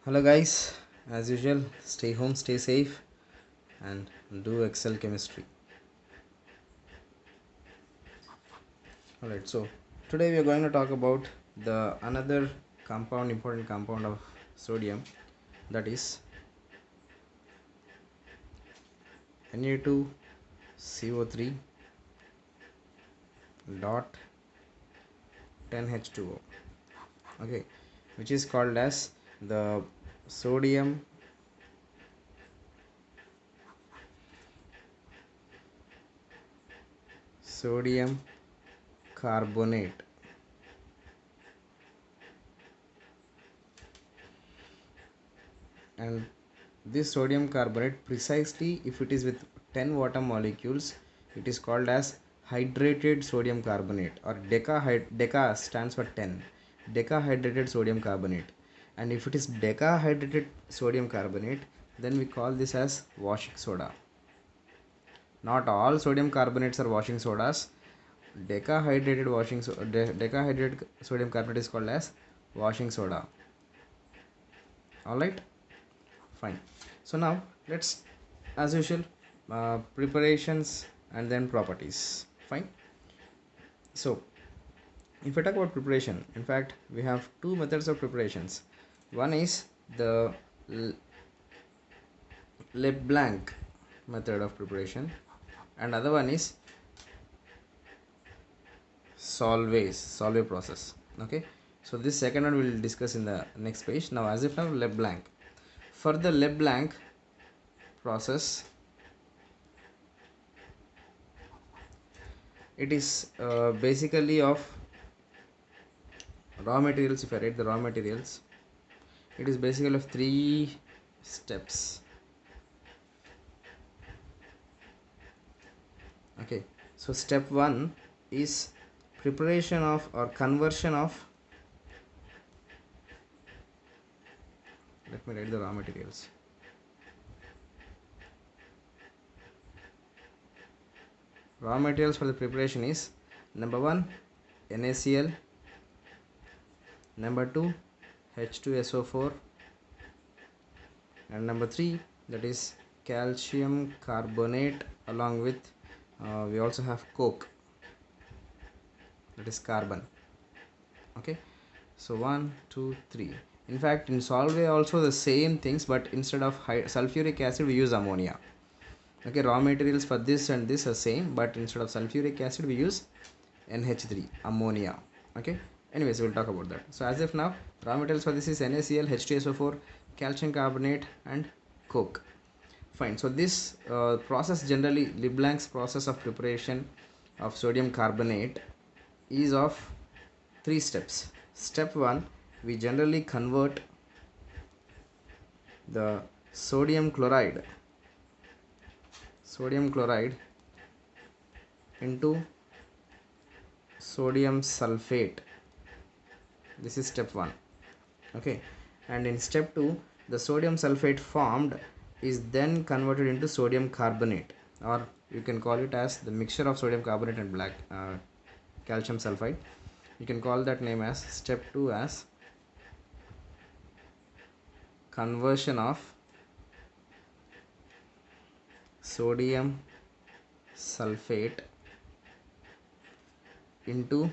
Hello guys, as usual, stay home, stay safe, and do Excel chemistry. Alright, so today we are going to talk about the another important compound of sodium, that is Na2CO3 dot 10H2O. Okay, which is called as the sodium sodium carbonate. And this sodium carbonate, precisely if it is with 10 water molecules, it is called as hydrated sodium carbonate, or deca stands for 10, decahydrated sodium carbonate. And if it is decahydrated sodium carbonate, then we call this as washing soda. Not all sodium carbonates are washing sodas. Decahydrated sodium carbonate is called as washing soda. Alright, fine. So now let's, as usual, preparations and then properties. Fine. So if we talk about preparation, in fact we have two methods of preparations. One is the Leblanc method of preparation, and other one is Solvay process. Okay, so this second one we will discuss in the next page. Now, as if now, Leblanc. For the Leblanc process, it is basically of raw materials. If I write the raw materials, it is basically of three steps. Okay, so step 1 is preparation of or conversion of, let me write the raw materials. Raw materials for the preparation is number 1 NaCl, number 2 H2SO4, and number 3, that is calcium carbonate, along with we also have coke, that is carbon. Okay, so 1 2 3. In fact, in Solvay also the same things, but instead of sulfuric acid we use ammonia. Okay, raw materials for this and this are same, but instead of sulfuric acid we use NH3, ammonia. Okay, anyways, we'll talk about that. So as of now, raw materials for this is NaCl, H2SO4, calcium carbonate, and coke. Fine. So this process, generally Leblanc's process of preparation of sodium carbonate, is of 3 steps. Step 1, we generally convert the sodium chloride into sodium sulfate. This is step 1. Okay, and in step 2, the sodium sulfate formed is then converted into sodium carbonate, or you can call it as the mixture of sodium carbonate and black calcium sulfide. You can call that name as step 2 as conversion of sodium sulfate into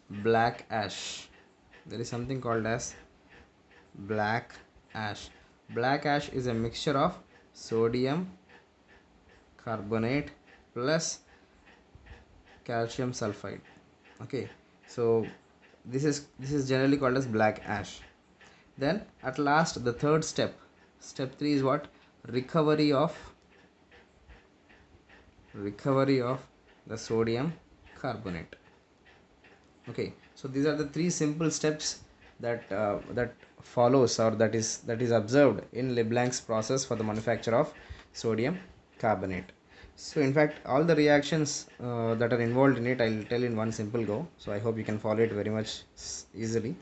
black ash. There is something called as black ash. Black ash is a mixture of sodium carbonate plus calcium sulfide. Okay, so this is generally called as black ash. Then at last, the third step, step 3, is what? Recovery of the sodium carbonate. Okay, so these are the 3 simple steps that follows, or that is observed in Leblanc's process for the manufacture of sodium carbonate. So in fact, all the reactions that are involved in it, I'll tell in one simple go, so I hope you can follow it very much easily.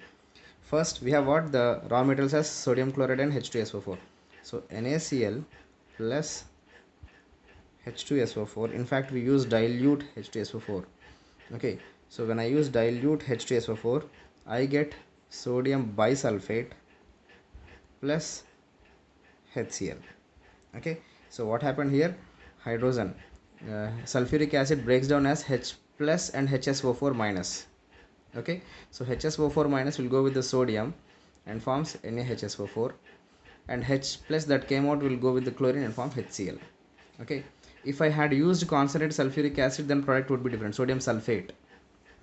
First, we have what? The raw materials as sodium chloride and H2SO4. So NaCl plus H2SO4. In fact, we use dilute H2SO4. Okay, so when I use dilute H2SO4, I get sodium bisulfate plus HCl. Okay, so what happened here? Hydrogen, sulfuric acid breaks down as H plus and HSO4 minus. Okay, so HSO4 minus will go with the sodium and forms NaHSO4, and H plus that came out will go with the chlorine and form HCl. Okay, if I had used concentrated sulfuric acid, then product would be different, sodium sulfate.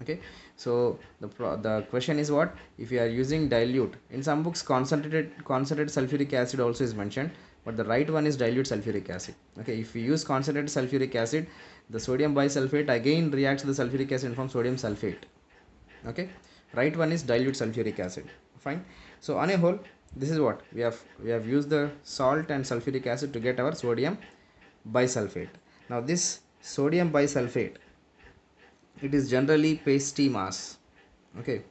Okay, so the question is what? If you are using dilute, in some books concentrated sulfuric acid also is mentioned, but the right one is dilute sulfuric acid. Okay, if we use concentrated sulfuric acid, the sodium bisulfate again reacts with the sulfuric acid and forms sodium sulfate. Okay, right one is dilute sulfuric acid. Fine. So on a whole, this is what we have used the salt and sulfuric acid to get our sodium bisulfate. Now this sodium bisulfate, it is generally pasty mass. Okay,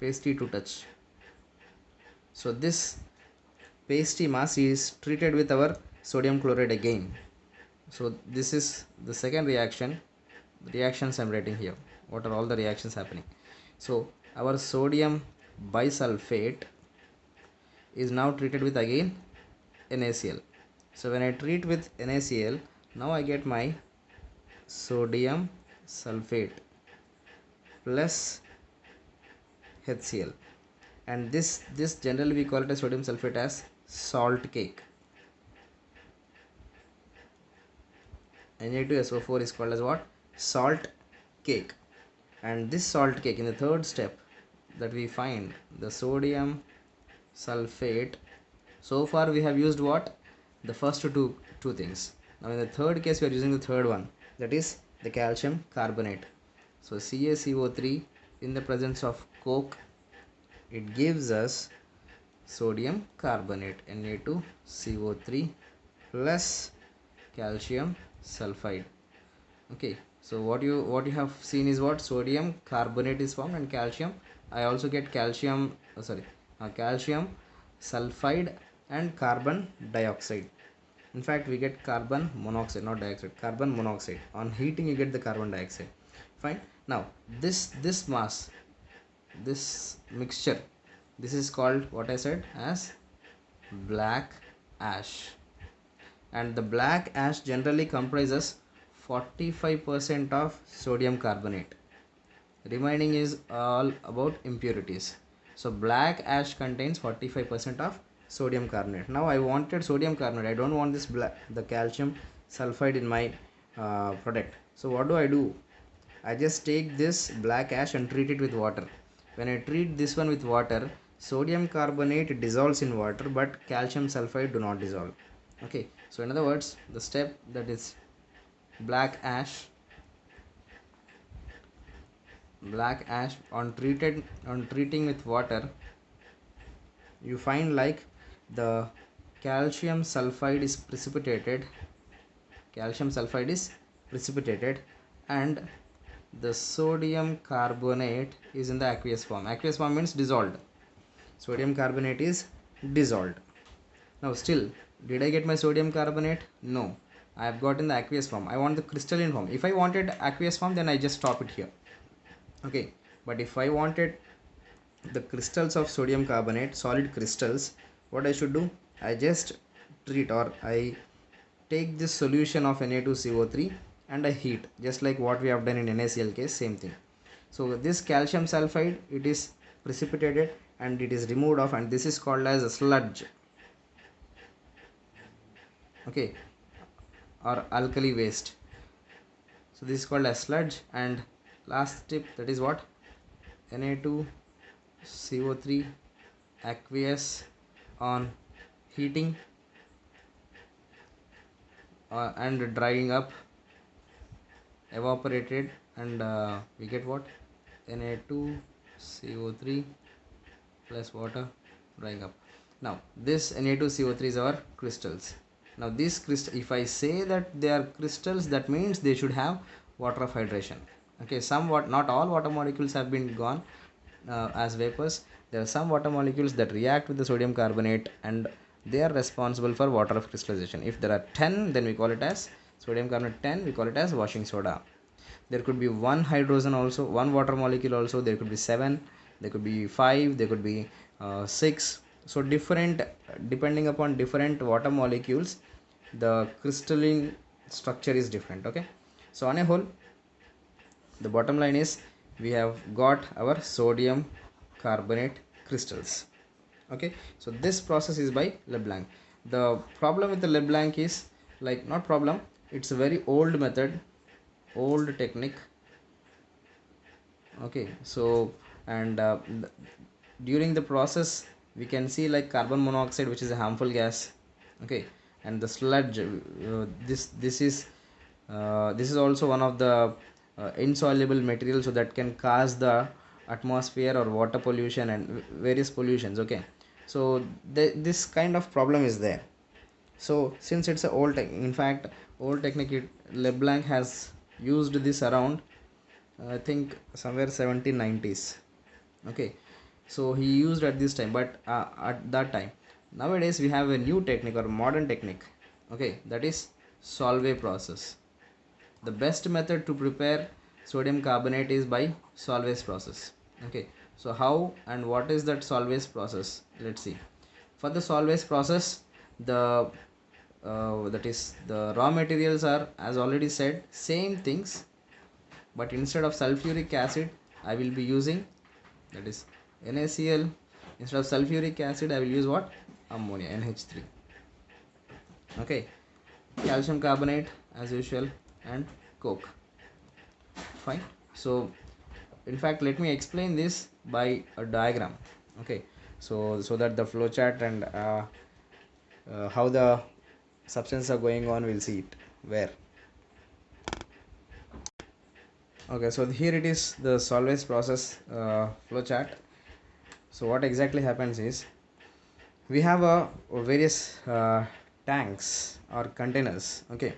pasty to touch. So this pasty mass is treated with our sodium chloride again. So this is the second reaction. Reactions I'm writing here. What are all the reactions happening? So our sodium bisulfate is now treated with again NaCl. So when I treat with NaCl, now I get my sodium sulfate plus HCl, and this generally we call it as sodium sulfate as salt cake. Na2SO4 is called as what? Salt cake. And this salt cake, in the third step that we find the sodium sulfate, so far we have used what? The first two things. Now in the third case we are using the third one, that is the calcium carbonate. So CaCO3 in the presence of coke, it gives us sodium carbonate, Na2CO3 plus calcium sulfide. Okay, so what you have seen is what? Sodium carbonate is formed and calcium. I also get calcium calcium sulfide and carbon dioxide. In fact, we get carbon monoxide, not dioxide, carbon monoxide. On heating you get the carbon dioxide. Fine. Now this mass, this mixture, this is called what I said as black ash, and the black ash generally comprises 45% of sodium carbonate. Remaining is all about impurities. So black ash contains 45% of sodium carbonate. Now I wanted sodium carbonate, I don't want this the calcium sulfide in my product. So what do? I just take this black ash and treat it with water. When I treat this one with water, sodium carbonate dissolves in water, but calcium sulfide do not dissolve. Okay, so in other words, the step that is black ash on treating with water, you find like the calcium sulfide is precipitated, and the sodium carbonate is in the aqueous form. Aqueous form means dissolved. Sodium carbonate is dissolved. Now still, did I get my sodium carbonate? No, I have got in the aqueous form. I want the crystalline form. If I wanted aqueous form, then I just stop it here. Okay, but if I wanted the crystals of sodium carbonate, solid crystals, what I should do? I just treat, or I take this solution of Na2CO3 and I heat, just like what we have done in NaCl case, same thing. So this calcium sulfide, it is precipitated and it is removed off, and this is called as a sludge. Okay, or alkali waste. So this is called as sludge. And last tip, that is what? Na2CO3 aqueous on heating and drying up, evaporated, and we get what? Na2CO3 plus water, drying up. Now this Na2CO3 is our crystals. Now these crystals, if I say that they are crystals, that means they should have water of hydration. Okay, somewhat, not all water molecules have been gone as vapors. There are some water molecules that react with the sodium carbonate and they are responsible for water of crystallization. If there are 10, then we call it as sodium carbonate 10, we call it as washing soda. There could be one hydrogen also, one water molecule also, there could be 7, there could be 5, there could be 6. So different, depending upon different water molecules, the crystalline structure is different. Okay, so on a whole, the bottom line is we have got our sodium carbonate crystals. Okay, so this process is by Leblanc. The problem with the Leblanc is, like, not problem, it's a very old method, old technique. Okay, so and during the process we can see like carbon monoxide, which is a harmful gas. Okay, and the sludge, this is also one of the insoluble materials, so that can cause the atmosphere or water pollution and various pollutions. Okay, so this kind of problem is there. So since it's a in fact old technique, Leblanc has used this around, I think somewhere 1790s. Okay, so he used at this time, but at that time, nowadays we have a new technique or modern technique. Okay, that is Solvay process. The best method to prepare sodium carbonate is by Solvay's process. Okay, so how and what is that Solvay's process? Let's see. For the Solvay's process, the that is the raw materials are, as already said, same things, but instead of sulfuric acid I will be using, that is NaCl. Instead of sulfuric acid I will use what? Ammonia, NH3. Okay, calcium carbonate as usual, and coke. Fine. So in fact, let me explain this by a diagram. Okay, so that the flowchart and how the substances are going on, we'll see it where. Okay, so here it is, the Solvay's process flowchart. So what exactly happens is, we have a various tanks or containers. Okay,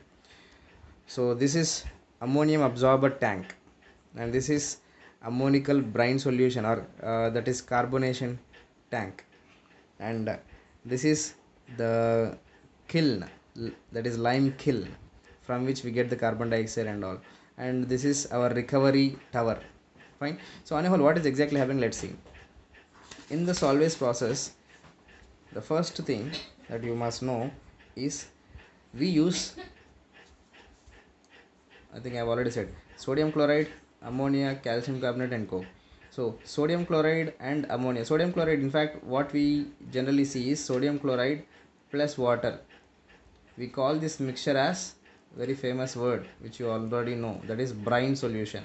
so this is ammonium absorber tank, and this is ammonical brine solution, or that is carbonation tank, and this is the kiln, that is lime kiln, from which we get the carbon dioxide and all, and this is our recovery tower. Fine. So on a whole, what is exactly happening, let's see. In the Solvay's process, the first thing that you must know is, we use, I think I've already said, sodium chloride, ammonia, calcium carbonate, and coke. So sodium chloride and ammonia. Sodium chloride, in fact, what we generally see is sodium chloride plus water. We call this mixture as, very famous word which you already know, that is brine solution.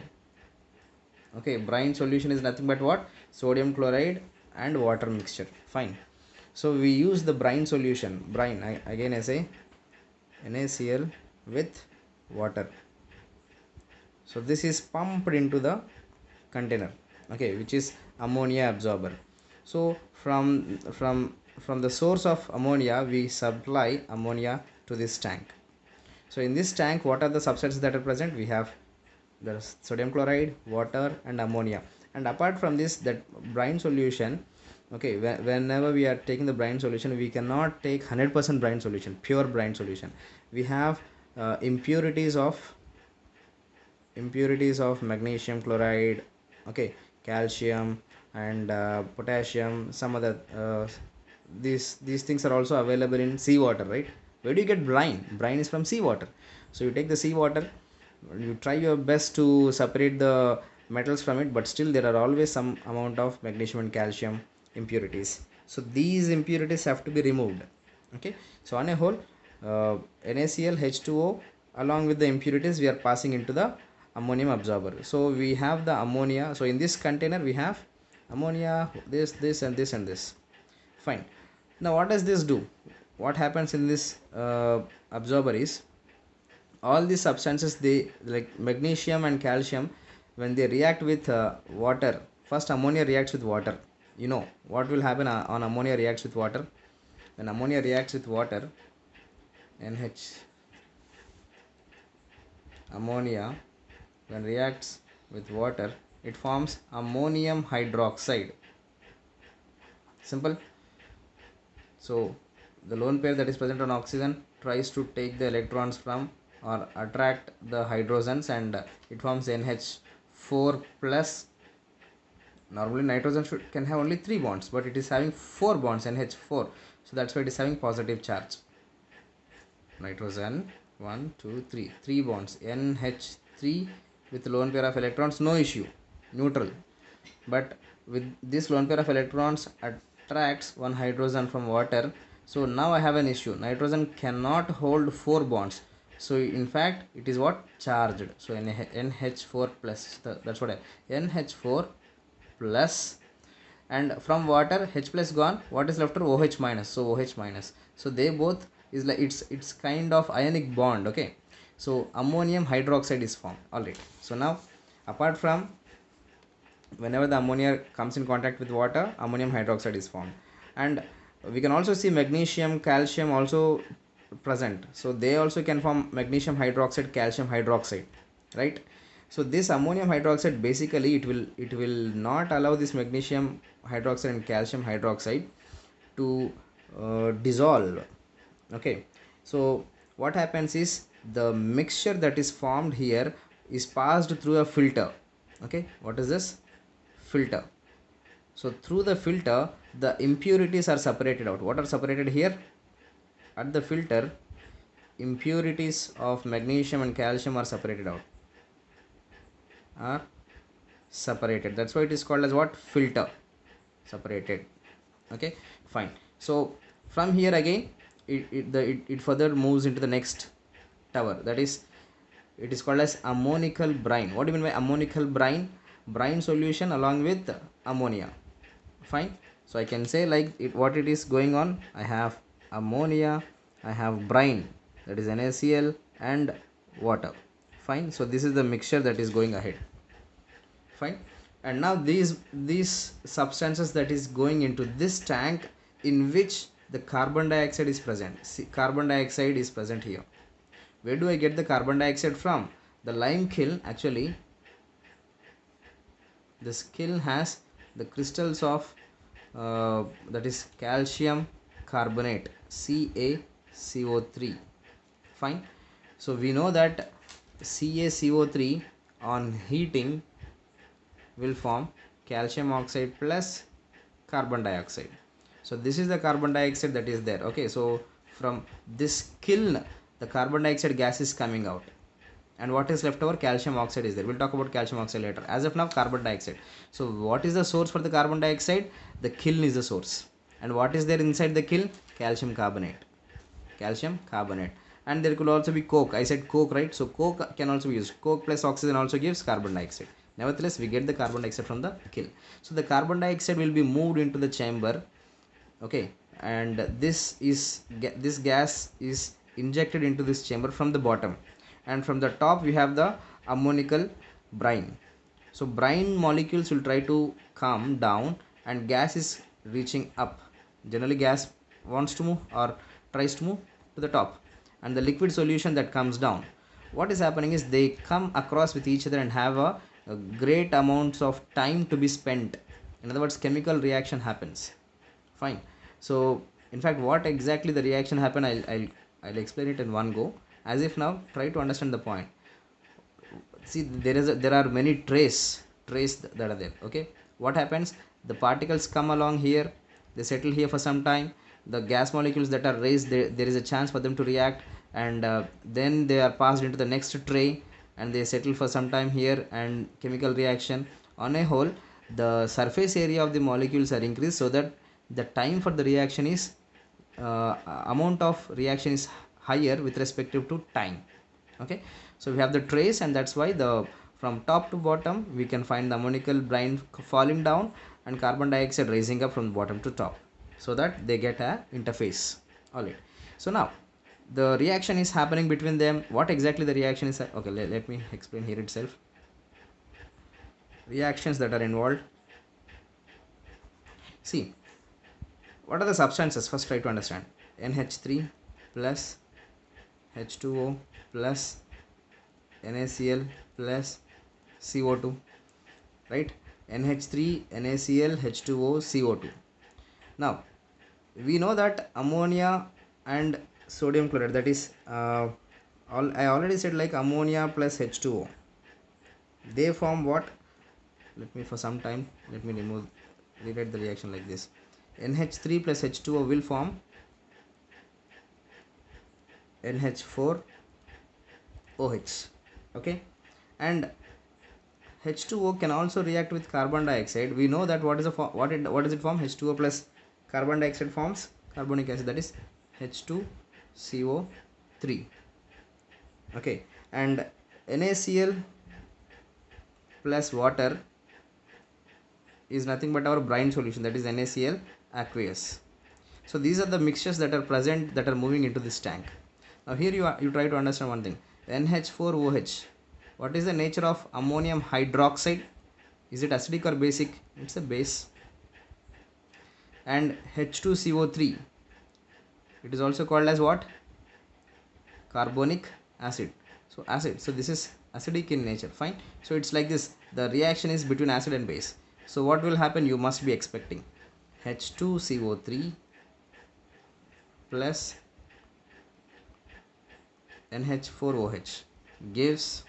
Okay, brine solution is nothing but what? Sodium chloride and water mixture. Fine. So we use the brine solution. Brine, again I say NaCl with water. So this is pumped into the container. Okay, which is ammonia absorber. So from the source of ammonia, we supply ammonia to this tank. So in this tank, what are the substances that are present? We have the sodium chloride, water, and ammonia. And apart from this, that brine solution, okay, whenever we are taking the brine solution, we cannot take 100% brine solution, pure brine solution. We have impurities of magnesium chloride, okay, calcium, and potassium, some other these things are also available in seawater, right? Where do you get brine? Brine is from seawater. So you take the seawater, you try your best to separate the metals from it, but still there are always some amount of magnesium and calcium impurities. So these impurities have to be removed. Okay, so on a whole, NaCl, H2O, along with the impurities, we are passing into the ammonium absorber. So we have the ammonia. So in this container we have ammonia, this and this and this. Fine. Now what does this do? What happens in this absorber is, all these substances, they, like magnesium and calcium, when they react with water, first ammonia reacts with water. You know what will happen on ammonia reacts with water? When ammonia reacts with water, NH, ammonia, when reacts with water, it forms ammonium hydroxide. Simple. So the lone pair that is present on oxygen tries to take the electrons from, or attract the hydrogens, and it forms NH4 plus Normally nitrogen can have only 3 bonds, but it is having 4 bonds, NH4. So that's why it is having positive charge. Nitrogen 1 2 3 3 bonds, NH3 with lone pair of electrons, no issue, neutral. But with this lone pair of electrons attracts one hydrogen from water. So now I have an issue. Nitrogen cannot hold 4 bonds. So in fact it is what? Charged. So NH4 plus, that's what NH4 plus, and from water H plus gone, what is left? OH minus. So OH minus. So they both is like, it's kind of ionic bond. Okay, so ammonium hydroxide is formed. Alright, so now apart from, whenever the ammonia comes in contact with water, ammonium hydroxide is formed. And we can also see magnesium, calcium also present, so they also can form magnesium hydroxide, calcium hydroxide, right? So this ammonium hydroxide, basically it will not allow this magnesium hydroxide and calcium hydroxide to dissolve. Okay, so what happens is, the mixture that is formed here is passed through a filter. Okay, what is this? Filter. So through the filter, the impurities are separated out. What are separated here? At the filter, impurities of magnesium and calcium are separated out. Are separated. That's why it is called as what? Filter. Separated. Okay, fine. So from here again, it further moves into the next tower. That is, it is called as ammonical brine. What do you mean by ammonical brine? Brine solution along with ammonia. Fine. So I can say like what it is going on. I have ammonia, I have brine, that is NaCl, and water. Fine. So this is the mixture that is going ahead. Fine. And now these substances that is going into this tank, in which the carbon dioxide is present. See, carbon dioxide is present here. Where do I get the carbon dioxide from? The lime kiln. Actually, this kiln has the crystals of that is calcium carbonate, CaCO3. Fine. So we know that CaCO3 on heating will form calcium oxide plus carbon dioxide. So this is the carbon dioxide that is there. Okay, so from this kiln, the carbon dioxide gas is coming out, and what is left over? Calcium oxide is there. We'll talk about calcium oxide later. As of now, carbon dioxide. So what is the source for the carbon dioxide? The kiln is the source. And what is there inside the kiln? Calcium carbonate. Calcium carbonate. And there could also be coke. I said coke, right? So coke can also be used. Coke plus oxygen also gives carbon dioxide. Nevertheless, we get the carbon dioxide from the kiln. So the carbon dioxide will be moved into the chamber. Okay, and this gas is injected into this chamber from the bottom, and from the top we have the ammonical brine. So brine molecules will try to come down, and gas is reaching up. Generally gas wants to move or tries to move to the top, and the liquid solution that comes down, what is happening is they come across with each other and have a great amounts of time to be spent. In other words, chemical reaction happens. Fine. So in fact, what exactly the reaction happen, I'll explain it in one go. As if now, try to understand the point. See, there are many trays that are there. Okay, what happens? The particles come along here, they settle here for some time. The gas molecules that are raised, there is a chance for them to react, and then they are passed into the next tray, and they settle for some time here, and chemical reaction. On a whole, the surface area of the molecules are increased, so that the time for the reaction is amount of reaction is higher with respect to time. Okay, so we have the trace, and that's why the from top to bottom we can find the ammonical brine falling down and carbon dioxide rising up from bottom to top, so that they get a interface. All right, so now the reaction is happening between them. What exactly the reaction is? Okay, let me explain here itself. Reactions that are involved. See, what are the substances? First try to understand. NH3 plus H2O plus NaCl plus CO2, right? NH3, NaCl, H2O, CO2. Now we know that ammonia and sodium chloride, that is I already said, like ammonia plus H2O, they form what? let me for some time let me rewrite the reaction like this. NH3 plus H2O will form NH4OH. Okay, and H2O can also react with carbon dioxide. We know that what is what does it form? H2O plus carbon dioxide forms carbonic acid, that is H2CO3. Okay, and NaCl plus water is nothing but our brine solution, that is NaCl aqueous. So these are the mixtures that are present, that are moving into this tank. Now here you try to understand one thing. NH4OH, what is the nature of ammonium hydroxide? Is it acidic or basic? It's a base. And H2CO3, it is also called as what? Carbonic acid. So acid, so this is acidic in nature, fine. So it's like this, the reaction is between acid and base. So what will happen? You must be expecting H2CO3 plus NH4OH gives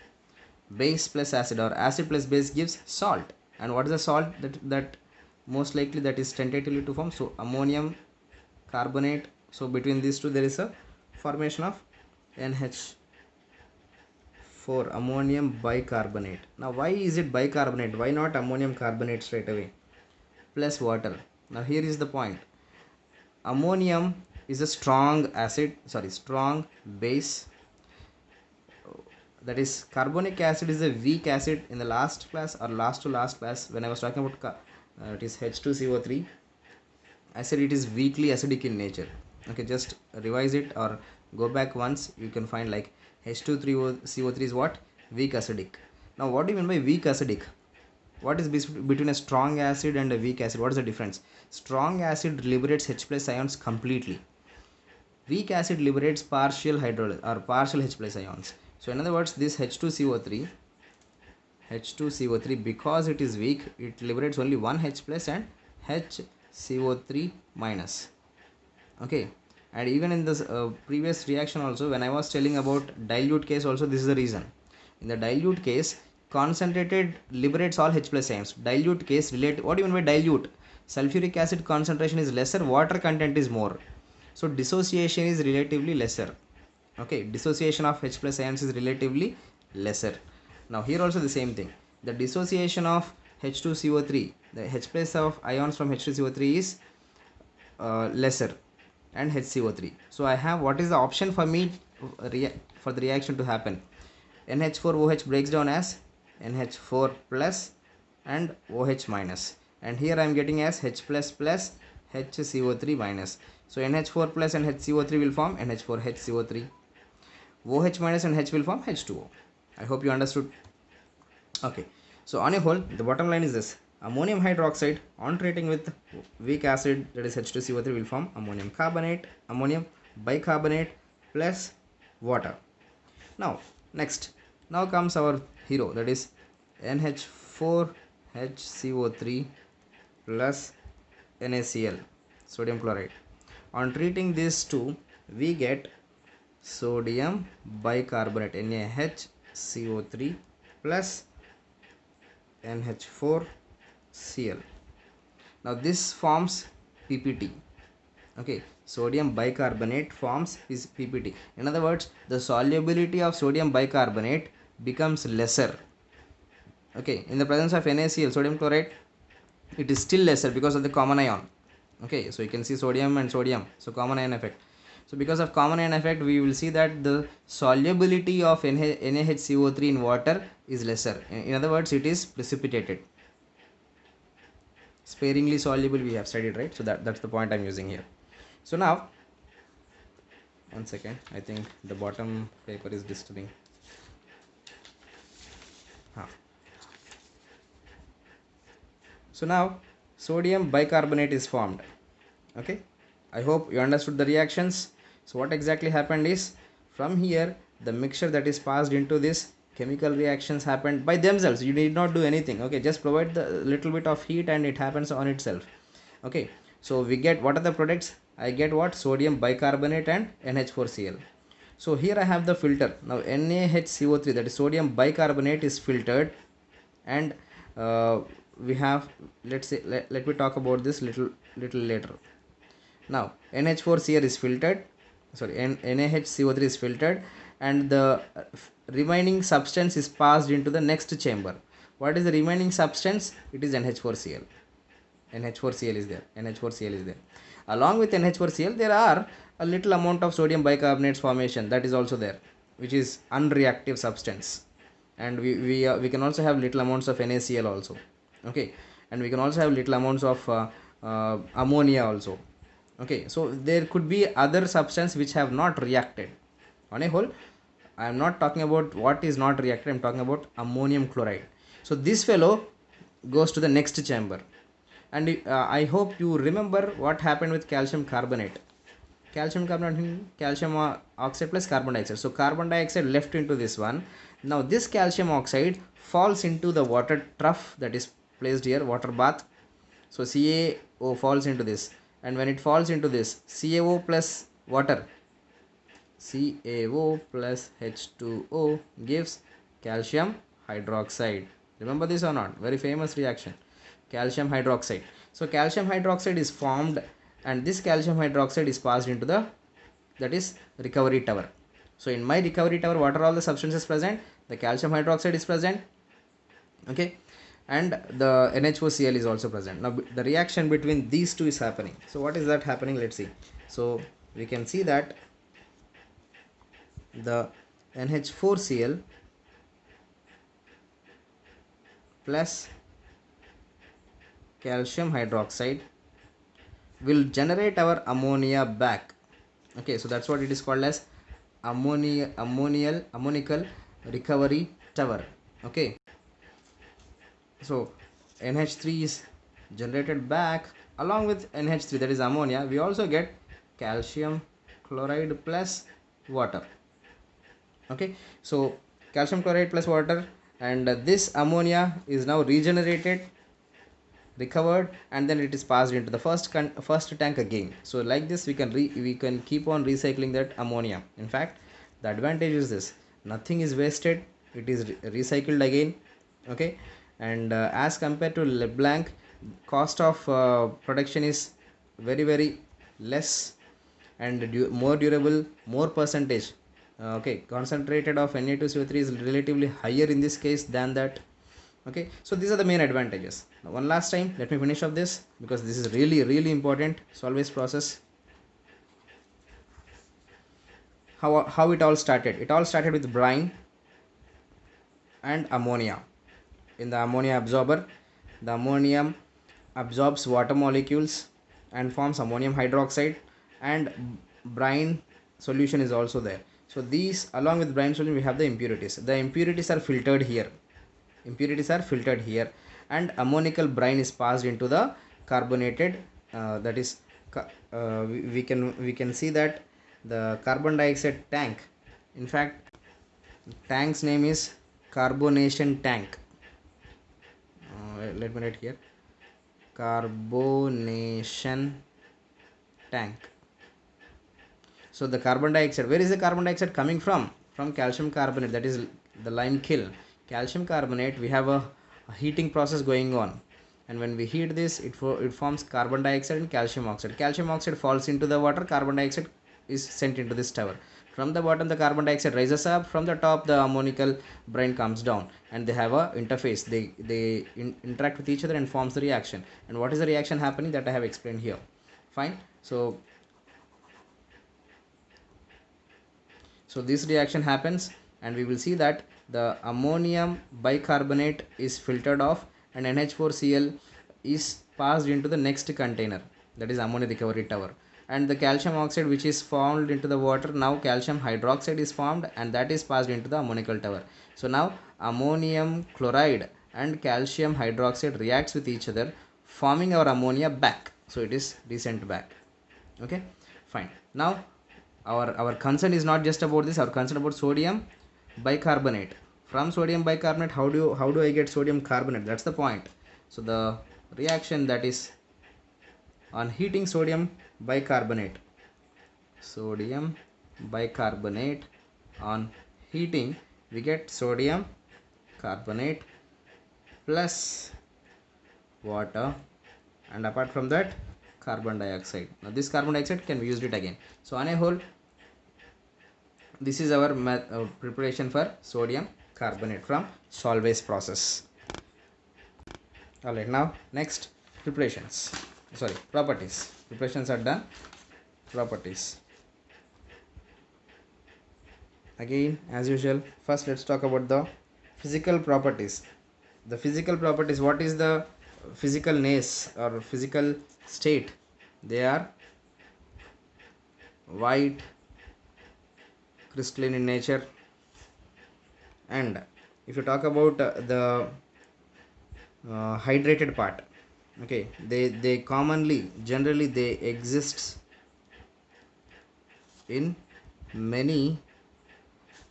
base plus acid, or acid plus base gives salt. And what is the salt that most likely that is tentatively to form? So ammonium carbonate. So between these two there is a formation of NH4, ammonium bicarbonate. Now why is it bicarbonate? Why not ammonium carbonate straight away? Plus water. Now here is the point. Ammonium is a strong base, that is carbonic acid is a weak acid. In the last class or last to last class when I was talking about it is H2CO3, I said it is weakly acidic in nature. Okay, just revise it or go back once, you can find like H2CO3 is what? Weak acidic. Now what do you mean by weak acidic? What is between a strong acid and a weak acid? What is the difference? Strong acid liberates H plus ions completely. Weak acid liberates partial hydrolysis or partial H plus ions. So in other words, this H2CO3, because it is weak, it liberates only one H plus and HCO3 minus. Okay, and even in this previous reaction also, when I was telling about dilute case also, this is the reason. In the dilute case, concentrated liberates all H plus ions. Dilute case, what do you mean by dilute? Sulfuric acid concentration is lesser, water content is more. So dissociation is relatively lesser. Okay, dissociation of H plus ions is relatively lesser. Now here also the same thing. The dissociation of H2CO3, the H plus of ions from H2CO3 is lesser, and HCO3. So I have, what is the option for me for the reaction to happen? NH4OH breaks down as NH4 plus and OH minus, and here I am getting as H plus plus HCO3 minus. So NH4 plus and HCO3 will form NH4 HCO3. OH minus and H will form H2O. I hope you understood. Okay, so on a whole, the bottom line is this: ammonium hydroxide on treating with weak acid, that is H2CO3, will form ammonium carbonate, ammonium bicarbonate plus water. Now now comes our hero, that is NH4HCO3 plus NaCl, sodium chloride. On treating these two, we get sodium bicarbonate, NaHCO3 plus NH4Cl. Now this forms PPT. Okay, sodium bicarbonate forms is PPT. In other words, the solubility of sodium bicarbonate becomes lesser. Okay, in the presence of NaCl, sodium chloride, it is still lesser because of the common ion. Okay, so you can see sodium and sodium, so common ion effect. So because of common ion effect, we will see that the solubility of NaHCO3 in water is lesser. In other words, it is precipitated. Sparingly soluble we have studied, right? So that's the point I'm using here. So now, one second, I think the bottom paper is disturbing. So now sodium bicarbonate is formed. Okay, I hope you understood the reactions. So what exactly happened is, from here the mixture that is passed into this chemical reactions happened by themselves. You need not do anything. Okay, just provide the little bit of heat and it happens on itself. Okay, so we get, what are the products? I get what? Sodium bicarbonate and NH4Cl. So here I have the filter. Now NaHCO3, that is sodium bicarbonate, is filtered, and uh, we have, let's say, let me talk about this little later. Now NH4Cl is filtered, sorry, NaHCO3 is filtered, and the remaining substance is passed into the next chamber. What is the remaining substance? It is NH4Cl. NH4Cl is there. NH4Cl is there. Along with NH4Cl, there are a little amount of sodium bicarbonates formation that is also there, which is unreactive substance. And we can also have little amounts of NaCl also. Okay, and we can also have little amounts of ammonia also. Okay, so there could be other substance which have not reacted. On a whole, I am not talking about what is not reacted. I am talking about ammonium chloride. So this fellow goes to the next chamber, and I hope you remember what happened with calcium carbonate. Calcium carbonate, calcium oxide plus carbon dioxide. So carbon dioxide left into this one. Now this calcium oxide falls into the water trough that is placed here, water bath. So CaO falls into this, and when it falls into this, CaO plus water, CaO plus H2O gives calcium hydroxide. Remember this or not? Very famous reaction, calcium hydroxide. So calcium hydroxide is formed, and this calcium hydroxide is passed into the, that is, recovery tower. So in my recovery tower, what are all the substances present? The calcium hydroxide is present, okay, and the NH4Cl is also present. Now the reaction between these two is happening. So what is that happening? Let's see. So we can see that the NH4Cl plus calcium hydroxide will generate our ammonia back. Okay, so that's what it is called as ammonical recovery tower. Okay, so NH3 is generated back along with NH3, that is ammonia. We also get calcium chloride plus water. Okay, so calcium chloride plus water, and this ammonia is now regenerated, recovered, and then it is passed into the first tank again. So like this we can keep on recycling that ammonia. In fact, the advantage is this: nothing is wasted, it is recycled again. Okay, and as compared to Leblanc, cost of production is very less, and more durable, more percentage. Okay, concentrated of Na2CO3 is relatively higher in this case than that. Okay, so these are the main advantages. Now one last time, let me finish up this, because this is really important. Solvay's process, how it all started. It all started with brine and ammonia. In the ammonia absorber, the ammonium absorbs water molecules and forms ammonium hydroxide, and brine solution is also there. So these, along with brine solution, we have the impurities. The impurities are filtered here. And ammonical brine is passed into the carbonated, that is, we can see that the carbon dioxide tank, in fact tank's name is carbonation tank. Let me write here, carbonation tank. So the carbon dioxide, where is the carbon dioxide coming from? From calcium carbonate, that is the lime kiln. Calcium carbonate, we have a heating process going on, and when we heat this, it forms carbon dioxide and calcium oxide. Calcium oxide falls into the water, carbon dioxide is sent into this tower. From the bottom, the carbon dioxide rises up, from the top the ammonical brine comes down, and they have a interface. They interact with each other and forms the reaction. And what is the reaction happening, that I have explained here. Fine. So this reaction happens, and we will see that the ammonium bicarbonate is filtered off, and NH4Cl is passed into the next container, that is ammonia recovery tower. And the calcium oxide which is formed into the water, now calcium hydroxide is formed, and that is passed into the ammonical tower. So now ammonium chloride and calcium hydroxide reacts with each other, forming our ammonia back. So it is descent back. Okay, fine. Now our concern is not just about this. Our concern about sodium bicarbonate. From sodium bicarbonate, how do I get sodium carbonate? That's the point. So the reaction, that is, on heating sodium bicarbonate on heating, we get sodium carbonate plus water, and apart from that carbon dioxide. Now this carbon dioxide can be used it again. So on a whole, this is our preparation for sodium carbonate from Solvay's process. Alright, now next properties. Preparations are done. Properties. Again, as usual, first let's talk about the physical properties. The physical properties, what is the physicalness or physical state? They are white, crystalline in nature, and if you talk about the hydrated part, okay, they commonly, generally they exist in many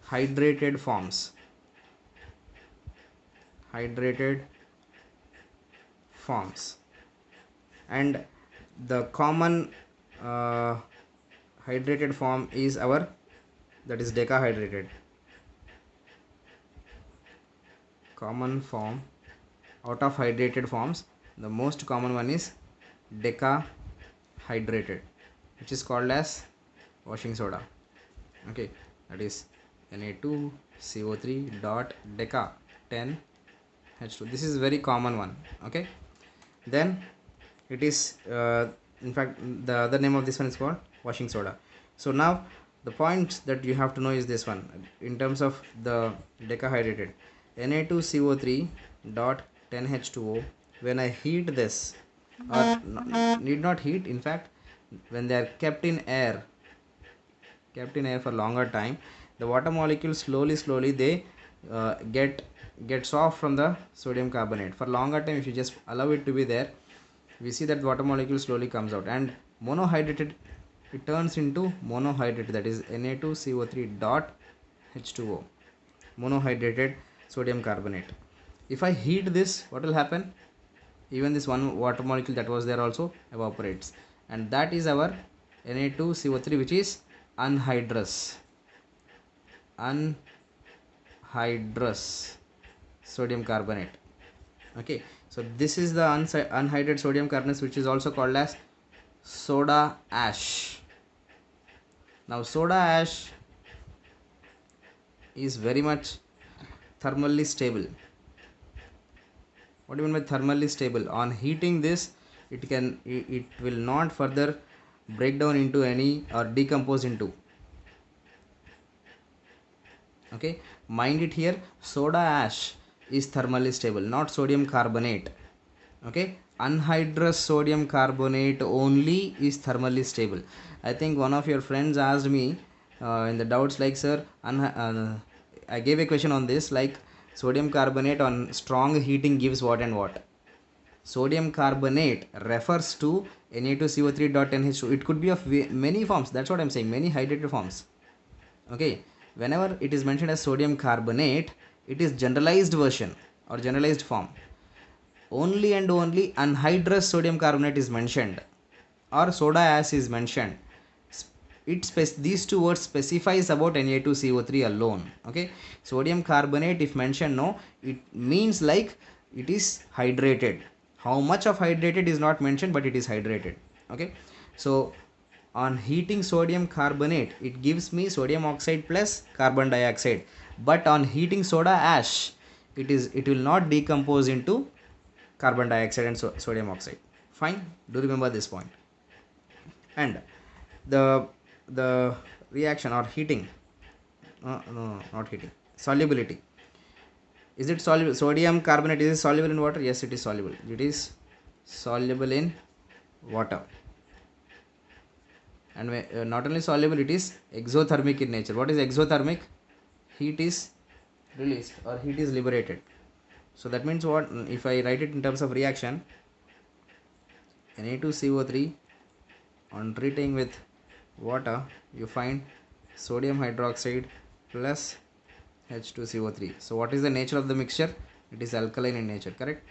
hydrated forms. And the common hydrated form is that is decahydrated. Common form out of hydrated forms, the most common one is decahydrated, which is called as washing soda. Okay, that is Na2CO3 dot deca 10H2. This is very common one. Okay, then it is in fact the other name of this one is called washing soda. So now the point that you have to know is this one. In terms of the decahydrated, Na2CO3 dot 10H2O, when I heat this, or need not heat, in fact when they are kept in air for longer time, the water molecules slowly they gets off from the sodium carbonate. For longer time, if you just allow it to be there, we see that water molecule slowly comes out, and monohydrated, it turns into monohydrate, that is Na2CO3 dot H2O, monohydrated sodium carbonate. If I heat this, what will happen? Even this one water molecule that was there also evaporates, and that is our Na2CO3, which is anhydrous sodium carbonate. Okay, so this is the unhydrated sodium carbonate, which is also called as soda ash. Now soda ash is very much thermally stable. What do you mean by thermally stable? On heating this, it will not further break down into any or decompose into. Okay, mind it here, soda ash is thermally stable, not sodium carbonate. Okay, anhydrous sodium carbonate only is thermally stable. I think one of your friends asked me in the doubts, like, sir, I gave a question on this, like, sodium carbonate on strong heating gives what and what. Sodium carbonate refers to Na2CO3.10H2. It could be of many forms. That's what I'm saying, many hydrated forms. Okay, whenever it is mentioned as sodium carbonate, it is generalized version or generalized form. Only and only anhydrous sodium carbonate is mentioned, or soda ash is mentioned. These two words specifies about Na2CO3 alone. Okay, sodium carbonate if mentioned, no, it means like it is hydrated. How much of hydrated is not mentioned, but it is hydrated. Okay, so on heating sodium carbonate, it gives me sodium oxide plus carbon dioxide, but on heating soda ash, it will not decompose into carbon dioxide and sodium oxide. Fine, do remember this point. And the reaction or heating, no, not heating, solubility. Is it soluble? Sodium carbonate, is it soluble in water? Yes, it is soluble. It is soluble in water. And not only soluble, it is exothermic in nature. What is exothermic? Heat is released or heat is liberated. So that means what? If I write it in terms of reaction, Na2CO3 on treating with water, you find sodium hydroxide plus H2CO3. So what is the nature of the mixture? It is alkaline in nature, correct?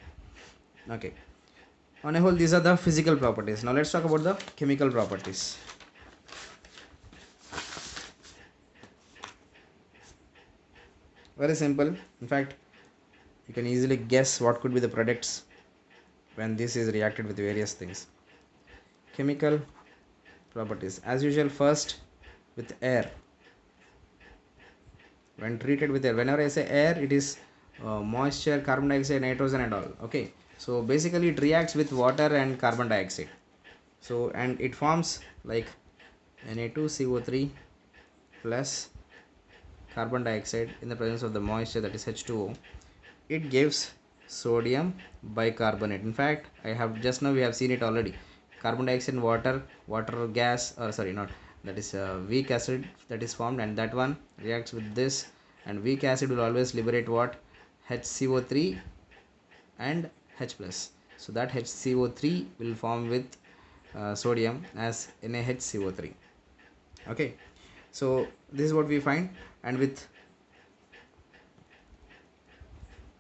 Okay, on a whole, these are the physical properties. Now let's talk about the chemical properties. Very simple. In fact, you can easily guess what could be the products when this is reacted with various things. Chemical properties, as usual, first with air. When treated with air, whenever I say air, it is moisture, carbon dioxide, nitrogen and all. Okay, so basically it reacts with water and carbon dioxide. So and it forms like Na2CO3 plus carbon dioxide in the presence of the moisture, that is H2O. It gives sodium bicarbonate. In fact, I have just now we have seen it already. Carbon dioxide and water gas, or sorry, not that is weak acid that is formed, and that one reacts with this, and weak acid will always liberate what? HCO3 and H plus. So that HCO3 will form with sodium as NaHCO3. Okay, so this is what we find. And with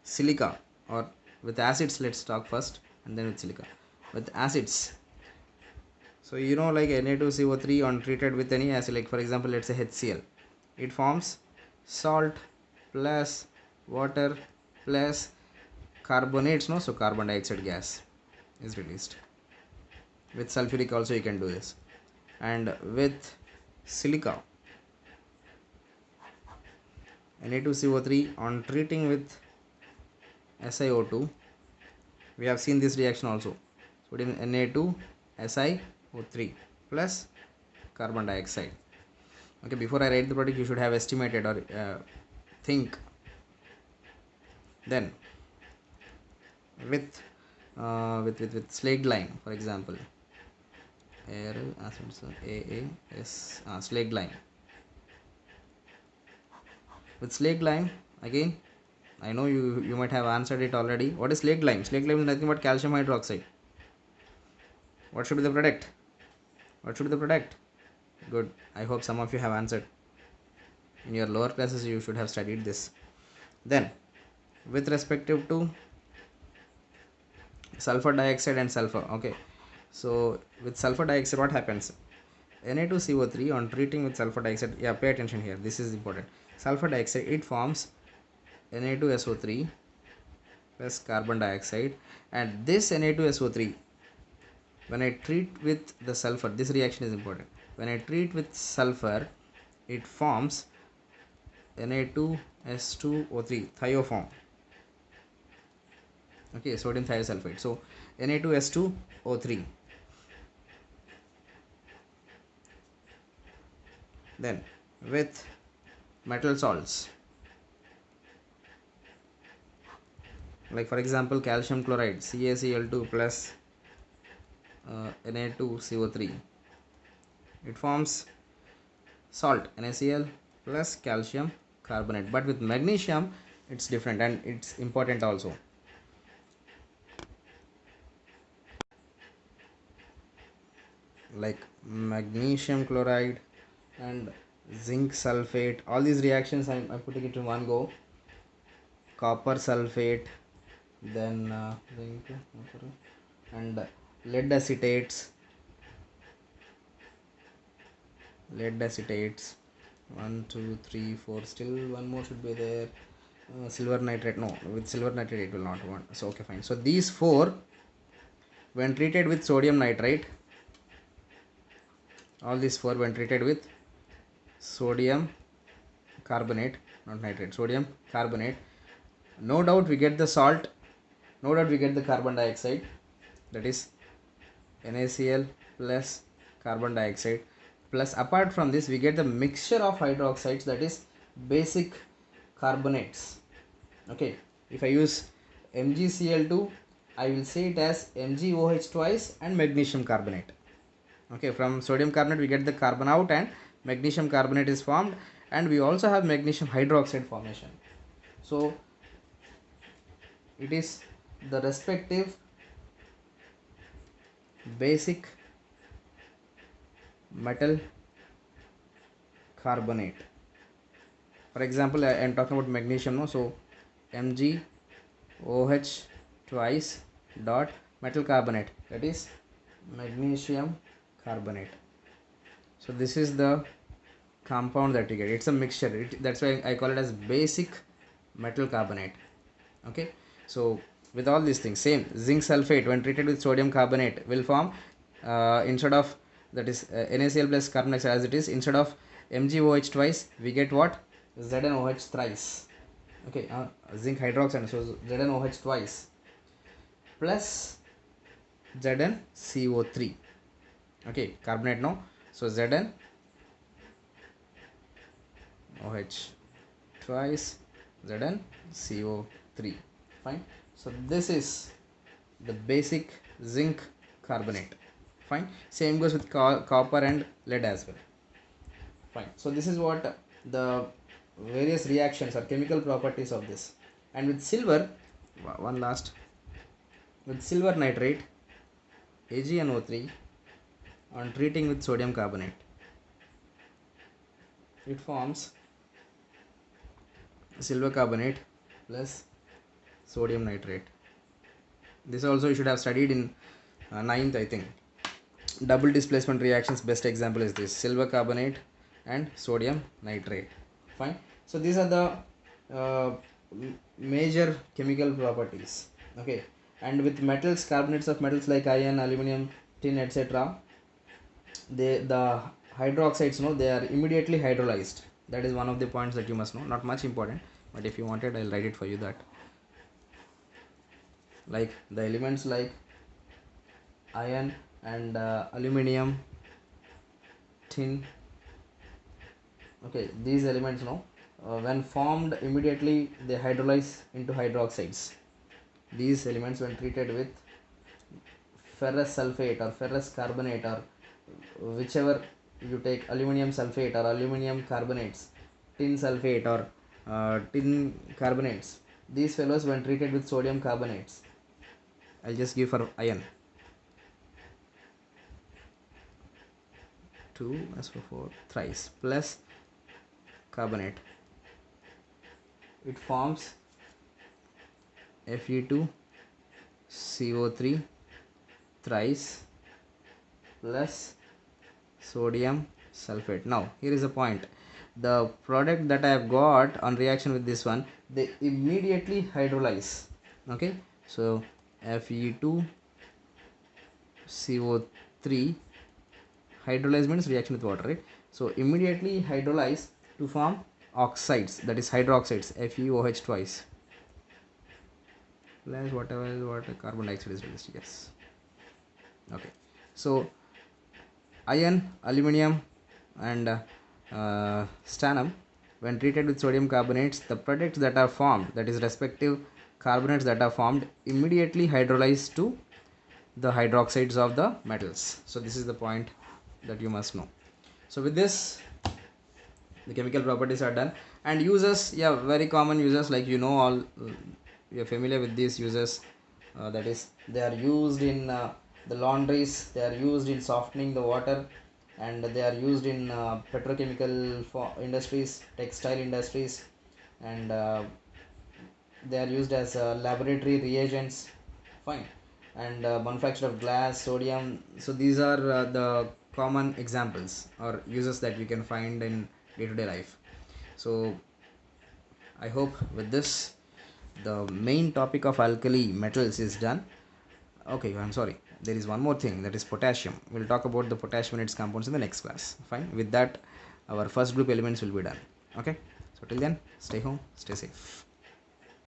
silica or with acids, let's talk first and then with silica. With acids, so you know, like Na2CO3 on treated with any acid, like for example let's say HCl, it forms salt plus water plus carbonates, no, so carbon dioxide gas is released. With sulfuric also you can do this. And with silica, Na2CO3 on treating with SiO2, we have seen this reaction also. Sodium Na2 SiO3 plus carbon dioxide. Okay, before I write the product, you should have estimated or think. Then with slag lime, for example, air acids, slag lime. With slag lime, again, I know you might have answered it already. What is slag lime? Slag lime is nothing but calcium hydroxide. What should be the product? What should be the product? Good. I hope some of you have answered. In your lower classes, you should have studied this. Then, with respective to sulfur dioxide and sulfur. Okay. So, with sulfur dioxide, what happens? Na2CO3 on treating with sulfur dioxide. Yeah, pay attention here. This is important. Sulfur dioxide, it forms Na2SO3 plus carbon dioxide, and this Na2SO3, when I treat with the sulfur, this reaction is important. When I treat with sulfur, it forms Na2S2O3 thioform. Okay, sodium thiosulfate. So Na2S2O3. Then with metal salts, like for example calcium chloride, CaCl2 plus Na2CO3, it forms salt, NaCl plus calcium carbonate. But with magnesium it's different, and it's important also. Like magnesium chloride and zinc sulfate, all these reactions I'm putting it in one go. Copper sulfate, then zinc and lead acetates, 1 2 3 4, still one more should be there. Silver nitrate, no, with silver nitrate it will not want. So okay, fine. So these four, when treated with sodium nitrite, all these four when treated with sodium carbonate, not nitrate, sodium carbonate, no doubt we get the salt, no doubt we get the carbon dioxide, that is NaCl plus carbon dioxide, plus apart from this we get the mixture of hydroxides, that is basic carbonates. Okay, if I use MgCl2, I will say it as MgOH twice and magnesium carbonate. Okay, from sodium carbonate we get the carbon out and magnesium carbonate is formed, and we also have magnesium hydroxide formation. So it is the respective basic metal carbonate. For example, I am talking about magnesium, no? So MgOH twice dot metal carbonate, that is magnesium carbonate. So this is the compound that you get. It's a mixture. That's why I call it as basic metal carbonate. Okay, So with all these things, same zinc sulfate when treated with sodium carbonate will form, instead of, that is NaCl plus carbon dioxide as it is, instead of MgOH twice we get what, ZnOH thrice. Okay, zinc hydroxide, so ZnOH twice plus ZnCO3. Okay, carbonate no, so ZnOH twice, ZnCO3. Fine. So this is the basic zinc carbonate. Fine. Same goes with copper and lead as well. Fine. So this is what the various reactions or chemical properties of this. And with silver, one last, with silver nitrate, AgNO3, on treating with sodium carbonate, it forms silver carbonate plus sodium nitrate. This also you should have studied in ninth, I think. Double displacement reactions, best example is this, silver carbonate and sodium nitrate. Fine. So these are the major chemical properties. Okay. And with metals, carbonates of metals like iron, aluminum, tin, etc., the hydroxides, no, they are immediately hydrolyzed. That is one of the points that you must know. Not much important, but if you wanted, I'll write it for you. That, like the elements like iron and aluminum, tin, okay, these elements, no, when formed immediately they hydrolyze into hydroxides. These elements when treated with ferrous sulfate or ferrous carbonate, or whichever you take, aluminum sulfate or aluminum carbonates, tin sulfate or tin carbonates, these fellows when treated with sodium carbonates, I'll just give for iron 2 as for 4 thrice plus carbonate, it forms Fe2CO3 thrice plus sodium sulfate. Now here is a point, the product that I have got on reaction with this one, they immediately hydrolyze. Okay, so Fe2CO3 hydrolyze means reaction with water, right? So immediately hydrolyze to form oxides, that is hydroxides, FeOH twice plus whatever is what carbon dioxide is released. Yes. Okay, so iron, aluminum and stannum when treated with sodium carbonates, the products that are formed, that is respective carbonates that are formed, immediately hydrolyze to the hydroxides of the metals. So this is the point that you must know. So with this, the chemical properties are done. And uses, yeah, very common uses, like all you're familiar with these uses, that is they are used in the laundries, they are used in softening the water, and they are used in petrochemical industries, textile industries, and they are used as laboratory reagents. Fine. And manufacture of glass, sodium. So these are the common examples or uses that we can find in day-to-day life. So I hope with this the main topic of alkali metals is done. Okay, I'm sorry, there is one more thing, that is potassium. We'll talk about the potassium and its compounds in the next class. Fine. With that, our first group elements will be done. Okay, so till then, stay home, stay safe.